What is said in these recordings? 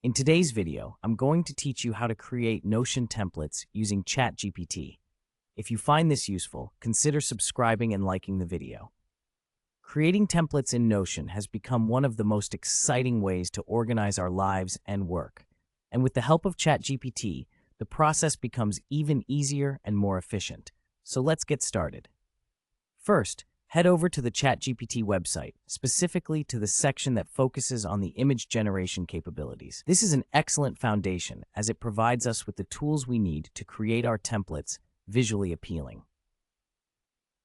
In today's video, I'm going to teach you how to create Notion templates using ChatGPT. If you find this useful, consider subscribing and liking the video. Creating templates in Notion has become one of the most exciting ways to organize our lives and work. And with the help of ChatGPT, the process becomes even easier and more efficient. So let's get started. First, head over to the ChatGPT website, specifically to the section that focuses on the image generation capabilities. This is an excellent foundation as it provides us with the tools we need to create our templates visually appealing.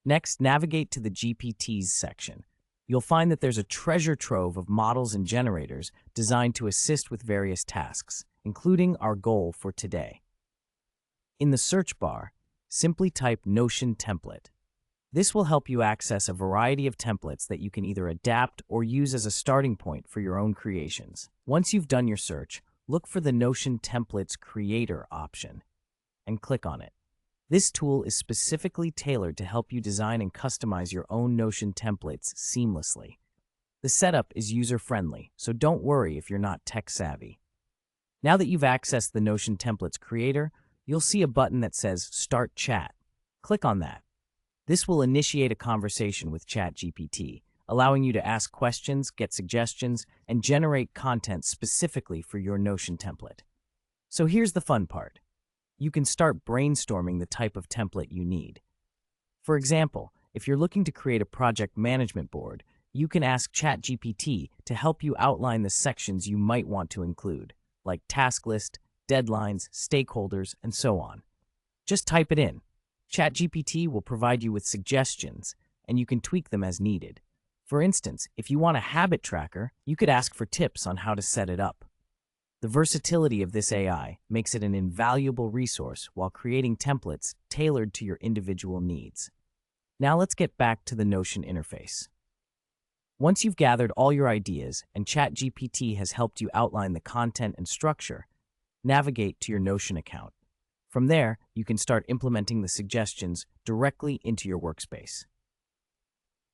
Next, navigate to the GPTs section. You'll find that there's a treasure trove of models and generators designed to assist with various tasks, including our goal for today. In the search bar, simply type Notion template. This will help you access a variety of templates that you can either adapt or use as a starting point for your own creations. Once you've done your search, look for the Notion Templates Creator option and click on it. This tool is specifically tailored to help you design and customize your own Notion templates seamlessly. The setup is user-friendly, so don't worry if you're not tech-savvy. Now that you've accessed the Notion Templates Creator, you'll see a button that says Start Chat. Click on that. This will initiate a conversation with ChatGPT, allowing you to ask questions, get suggestions, and generate content specifically for your Notion template. So here's the fun part. You can start brainstorming the type of template you need. For example, if you're looking to create a project management board, you can ask ChatGPT to help you outline the sections you might want to include, like task list, deadlines, stakeholders, and so on. Just type it in. ChatGPT will provide you with suggestions, and you can tweak them as needed. For instance, if you want a habit tracker, you could ask for tips on how to set it up. The versatility of this AI makes it an invaluable resource while creating templates tailored to your individual needs. Now let's get back to the Notion interface. Once you've gathered all your ideas and ChatGPT has helped you outline the content and structure, navigate to your Notion account. From there, you can start implementing the suggestions directly into your workspace.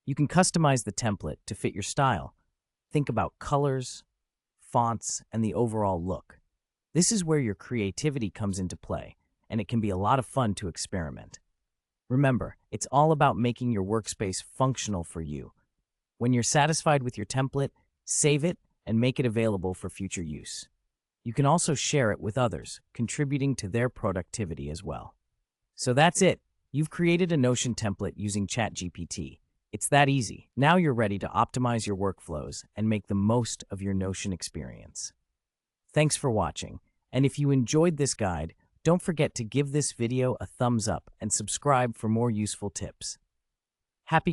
You can customize the template to fit your style. Think about colors, fonts, and the overall look. This is where your creativity comes into play, and it can be a lot of fun to experiment. Remember, it's all about making your workspace functional for you. When you're satisfied with your template, save it and make it available for future use. You can also share it with others, contributing to their productivity as well. So that's it. You've created a Notion template using ChatGPT. It's that easy. Now you're ready to optimize your workflows and make the most of your Notion experience. Thanks for watching. And if you enjoyed this guide, don't forget to give this video a thumbs up and subscribe for more useful tips. Happy